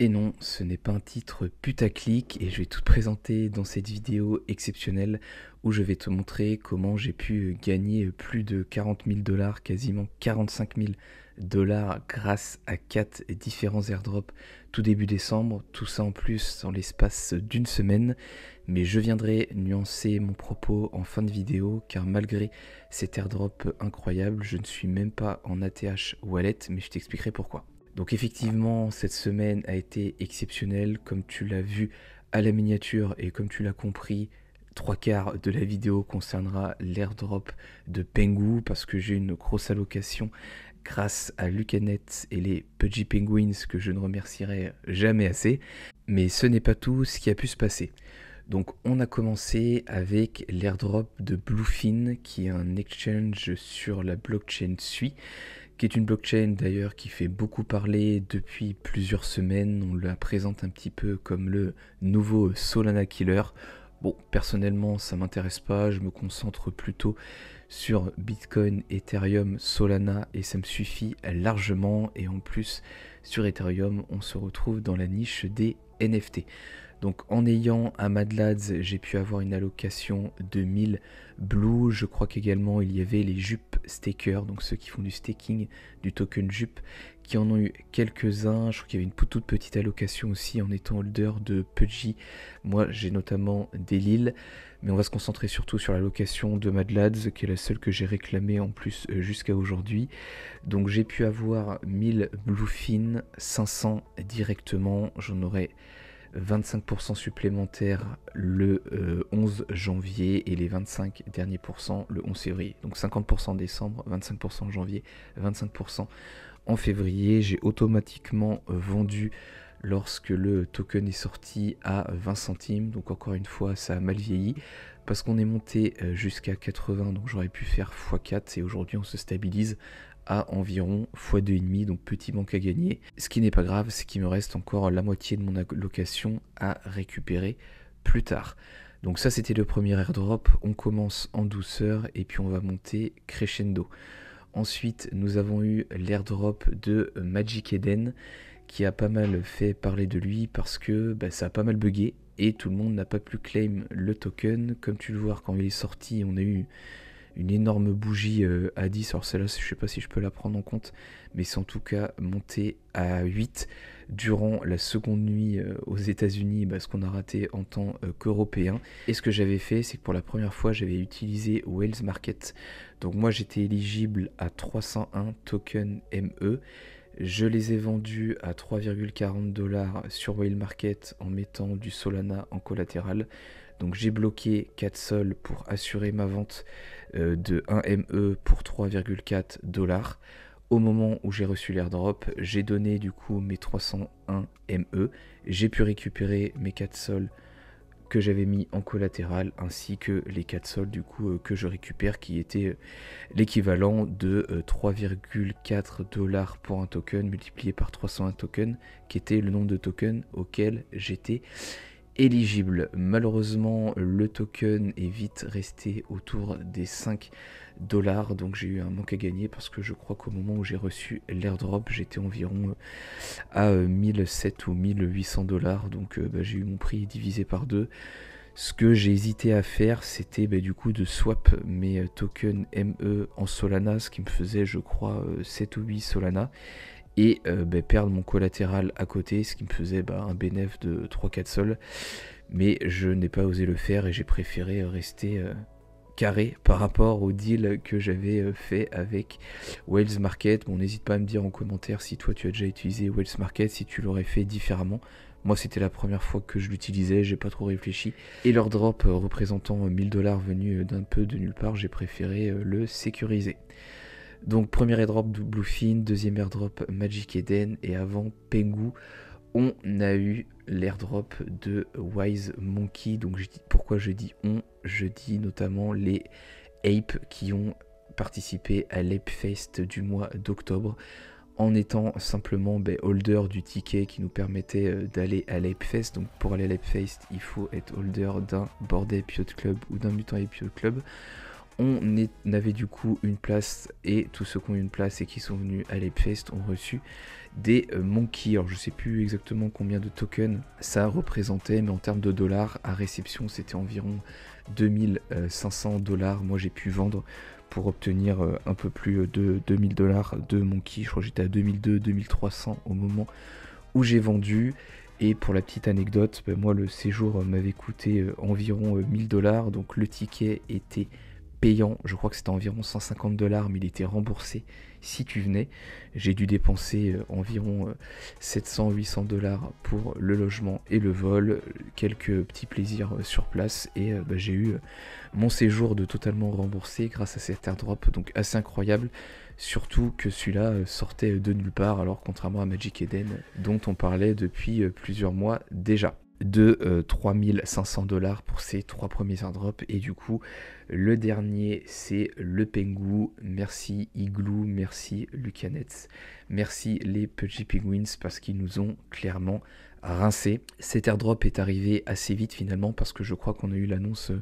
Et non, ce n'est pas un titre putaclic et je vais tout te présenter dans cette vidéo exceptionnelle où je vais te montrer comment j'ai pu gagner plus de 40 000 $, quasiment 45 000 $ grâce à 4 différents airdrops tout début décembre, tout ça en plus dans l'espace d'une semaine. Mais je viendrai nuancer mon propos en fin de vidéo car malgré cet airdrop incroyable, je ne suis même pas en ATH Wallet, mais je t'expliquerai pourquoi. Donc effectivement, cette semaine a été exceptionnelle, comme tu l'as vu à la miniature et comme tu l'as compris, 3/4 de la vidéo concernera l'airdrop de Pengu parce que j'ai une grosse allocation grâce à Lucanet et les Pudgy Penguins que je ne remercierai jamais assez. Mais ce n'est pas tout ce qui a pu se passer. Donc on a commencé avec l'airdrop de Bluefin qui est un exchange sur la blockchain Sui, qui est une blockchain d'ailleurs qui fait beaucoup parler depuis plusieurs semaines. On la présente un petit peu comme le nouveau Solana Killer. Bon, personnellement, ça m'intéresse pas, je me concentre plutôt sur Bitcoin, Ethereum, Solana et ça me suffit largement. Et en plus, sur Ethereum, on se retrouve dans la niche des NFT. Donc en ayant un Mad Lads, j'ai pu avoir une allocation de 1000 Blue. Je crois qu'également il y avait les Jup Stakers, donc ceux qui font du staking du token Jup, qui en ont eu quelques-uns. Je crois qu'il y avait une toute petite allocation aussi en étant holder de Pudgy. Moi j'ai notamment des Lil, mais on va se concentrer surtout sur l'allocation de Mad Lads, qui est la seule que j'ai réclamée en plus jusqu'à aujourd'hui. Donc j'ai pu avoir 1000 Bluefin, 500 directement, j'en aurai 25% supplémentaires le 11 janvier et les 25 derniers pourcents le 11 février. Donc 50% en décembre, 25% en janvier, 25% en février. J'ai automatiquement vendu lorsque le token est sorti à 20 centimes. Donc encore une fois, ça a mal vieilli parce qu'on est monté jusqu'à 80, donc j'aurais pu faire x4 et aujourd'hui on se stabilise à environ x2,5, donc petit manque à gagner. Ce qui n'est pas grave, c'est qu'il me reste encore la moitié de mon allocation à récupérer plus tard. Donc ça c'était le premier airdrop, on commence en douceur et puis on va monter crescendo. Ensuite nous avons eu l'airdrop de Magic Eden qui a pas mal fait parler de lui parce que ça a pas mal bugué et tout le monde n'a pas pu claim le token. Comme tu le vois quand il est sorti, on a eu une énorme bougie à 10, alors celle-là je sais pas si je peux la prendre en compte, mais c'est en tout cas monté à 8 durant la seconde nuit aux États-Unis, ce qu'on a raté en tant qu'Européen. Et ce que j'avais fait, c'est que pour la première fois j'avais utilisé Whales Market. Donc moi j'étais éligible à 301 tokens ME. Je les ai vendus à 3,40 $ sur Whale Market en mettant du Solana en collatéral. Donc j'ai bloqué 4 sols pour assurer ma vente de 1 ME pour 3,4 $. Au moment où j'ai reçu l'airdrop, j'ai donné du coup mes 301 ME. J'ai pu récupérer mes 4 sols que j'avais mis en collatéral ainsi que les 4 sols du coup que je récupère qui étaient l'équivalent de 3,4 $ pour un token multiplié par 301 tokens qui était le nombre de tokens auquel j'étais éligible. Malheureusement le token est vite resté autour des 5 $, donc j'ai eu un manque à gagner parce que je crois qu'au moment où j'ai reçu l'airdrop j'étais environ à 1700 ou 1800 $, donc j'ai eu mon prix divisé par 2. Ce que j'ai hésité à faire, c'était du coup de swap mes tokens ME en Solana, ce qui me faisait je crois 7 ou 8 Solana, et perdre mon collatéral à côté, ce qui me faisait un bénéfice de 3-4 sols. Mais je n'ai pas osé le faire et j'ai préféré rester carré par rapport au deal que j'avais fait avec Whales Market. Bon, n'hésite pas à me dire en commentaire si toi tu as déjà utilisé Whales Market, si tu l'aurais fait différemment. Moi c'était la première fois que je l'utilisais, j'ai pas trop réfléchi. Et leur drop représentant 1000 $ venus d'un peu de nulle part, j'ai préféré le sécuriser. Donc premier airdrop de Bluefin, deuxième airdrop Magic Eden et avant Pengu, on a eu l'airdrop de Wise Monkey. Donc pourquoi je dis on, je dis notamment les apes qui ont participé à l'Ape Fest du mois d'octobre en étant simplement holder du ticket qui nous permettait d'aller à l'Ape Fest. Donc pour aller à l'Ape Fest, il faut être holder d'un Bored Ape Yacht Club ou d'un Mutant Ape Yacht Club. On avait du coup une place et tous ceux qui ont eu une place et qui sont venus à l'Apefest ont reçu des monkeys. Alors je sais plus exactement combien de tokens ça représentait, mais en termes de dollars à réception c'était environ 2500 $. Moi j'ai pu vendre pour obtenir un peu plus de 2000 $ de monkeys. Je crois que j'étais à 2002-2300 au moment où j'ai vendu. Et pour la petite anecdote, moi le séjour m'avait coûté environ 1000 $, donc le ticket était payant, je crois que c'était environ 150 $, mais il était remboursé si tu venais. J'ai dû dépenser environ 700-800 $ pour le logement et le vol, quelques petits plaisirs sur place, et j'ai eu mon séjour de totalement remboursé grâce à cet airdrop, donc assez incroyable. Surtout que celui-là sortait de nulle part, alors contrairement à Magic Eden, dont on parlait depuis plusieurs mois déjà. De 3500 $ pour ces 3 premiers airdrops. Et du coup, le dernier, c'est le Pengu. Merci Igloo, merci Lucanets, merci les Pudgy Penguins, parce qu'ils nous ont clairement rincé. Cet airdrop est arrivé assez vite finalement, parce que je crois qu'on a eu l'annonce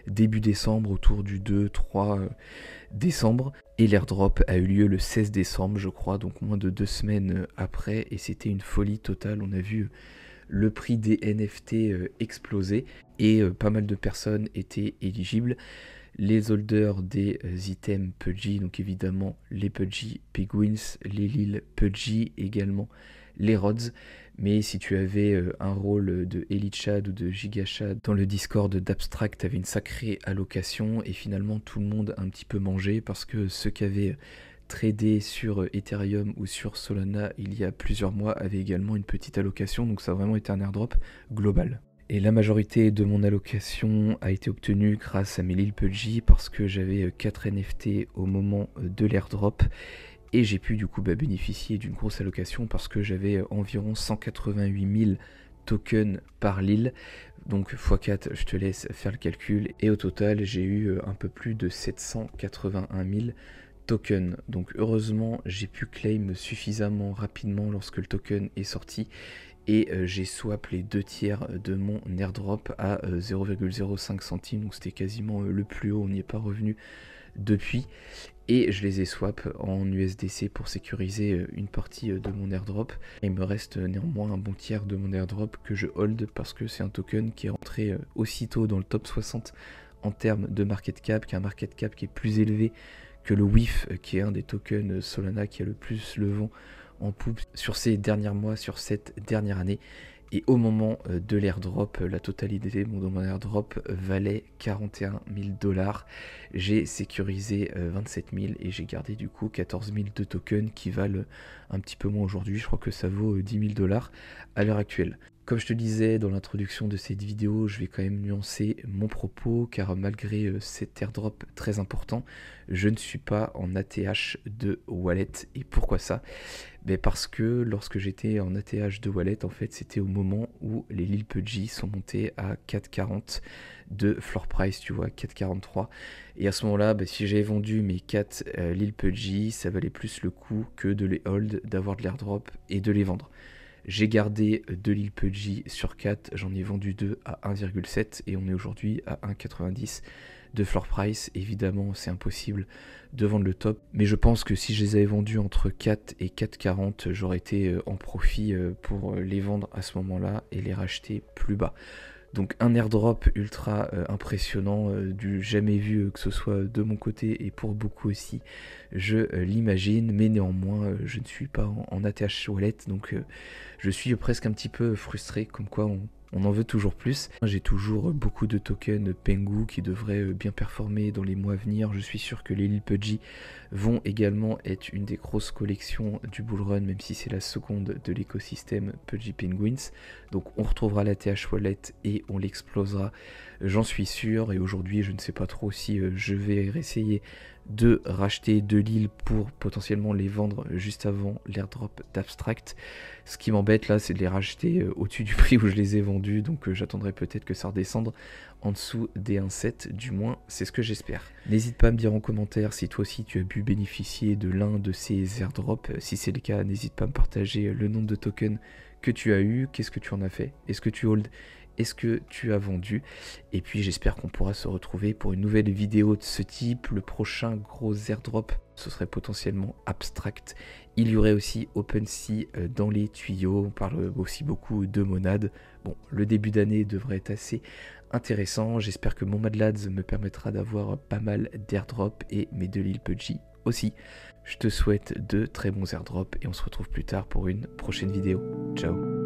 début décembre, autour du 2-3 décembre, et l'airdrop a eu lieu le 16 décembre je crois, donc moins de 2 semaines après, et c'était une folie totale. On a vu le prix des NFT exploser, et pas mal de personnes étaient éligibles. Les holders des items Pudgy, donc évidemment les Pudgy Penguins, les Lil Pudgy, également les Rods. Mais si tu avais un rôle de Elite Shad ou de Giga Shad dans le Discord d'Abstract, tu avais une sacrée allocation, et finalement tout le monde a un petit peu mangé, parce que ceux qui avaient tradé sur Ethereum ou sur Solana il y a plusieurs mois avaient également une petite allocation, donc ça a vraiment été un airdrop global. Et la majorité de mon allocation a été obtenue grâce à mes Lil Pudgy, parce que j'avais 4 NFT au moment de l'airdrop, et j'ai pu du coup bénéficier d'une grosse allocation, parce que j'avais environ 188 000 tokens par Lil, donc x4, je te laisse faire le calcul, et au total j'ai eu un peu plus de 781 000 tokens. Donc heureusement j'ai pu claim suffisamment rapidement lorsque le token est sorti, et j'ai swap les 2 tiers de mon airdrop à 0,05 centimes, donc c'était quasiment le plus haut, on n'y est pas revenu depuis, et je les ai swap en USDC pour sécuriser une partie de mon airdrop. Il me reste néanmoins un bon tiers de mon airdrop que je hold, parce que c'est un token qui est rentré aussitôt dans le top 60 en termes de market cap, qui a un market cap qui est plus élevé que le WIF, qui est un des tokens Solana qui a le plus le vent en poupe sur ces derniers mois, sur cette dernière année. Et au moment de l'airdrop, la totalité de mon airdrop valait 41 000 $. J'ai sécurisé 27 000 et j'ai gardé du coup 14 000 de tokens qui valent un petit peu moins aujourd'hui. Je crois que ça vaut 10 000 $ à l'heure actuelle. Comme je te disais dans l'introduction de cette vidéo, je vais quand même nuancer mon propos, car malgré cet airdrop très important, je ne suis pas en ATH de wallet. Et pourquoi ça? Parce que lorsque j'étais en ATH de wallet, en fait, c'était au moment où les Lil Pudgy sont montés à 4,40 de floor price, tu vois, 4,43. Et à ce moment-là, si j'avais vendu mes 4 Lil Pudgy, ça valait plus le coup que de les hold, d'avoir de l'airdrop et de les vendre. J'ai gardé 2 Lil Pudgy sur 4, j'en ai vendu 2 à 1,7 et on est aujourd'hui à 1,90 de floor price. Évidemment, c'est impossible de vendre le top, mais je pense que si je les avais vendus entre 4 et 4,40, j'aurais été en profit pour les vendre à ce moment-là et les racheter plus bas. Donc un airdrop ultra impressionnant, du jamais vu, que ce soit de mon côté et pour beaucoup aussi, je l'imagine, mais néanmoins je ne suis pas en ATH wallet, donc je suis presque un petit peu frustré, comme quoi on en veut toujours plus. J'ai toujours beaucoup de tokens Pengu qui devraient bien performer dans les mois à venir. Je suis sûr que les Lil Pudgy vont également être une des grosses collections du bullrun, même si c'est la seconde de l'écosystème Pudgy Penguins. Donc on retrouvera la TH Wallet et on l'explosera, j'en suis sûr. Et aujourd'hui je ne sais pas trop si je vais essayer de racheter 2 Lil pour potentiellement les vendre juste avant l'airdrop d'Abstract. Ce qui m'embête là, c'est de les racheter au-dessus du prix où je les ai vendus, donc j'attendrai peut-être que ça redescende en dessous des 1,7, du moins c'est ce que j'espère. N'hésite pas à me dire en commentaire si toi aussi tu as pu bénéficier de l'un de ces airdrops. Si c'est le cas, n'hésite pas à me partager le nombre de tokens que tu as eu, qu'est-ce que tu en as fait, est-ce que tu hold est-ce que tu as vendu. Et puis j'espère qu'on pourra se retrouver pour une nouvelle vidéo de ce type. Le prochain gros airdrop, ce serait potentiellement Abstract. Il y aurait aussi OpenSea dans les tuyaux. On parle aussi beaucoup de Monad. Bon, le début d'année devrait être assez intéressant. J'espère que mon Mad Lads me permettra d'avoir pas mal d'airdrops et mes deux Lil Pudgy aussi. Je te souhaite de très bons airdrops et on se retrouve plus tard pour une prochaine vidéo. Ciao.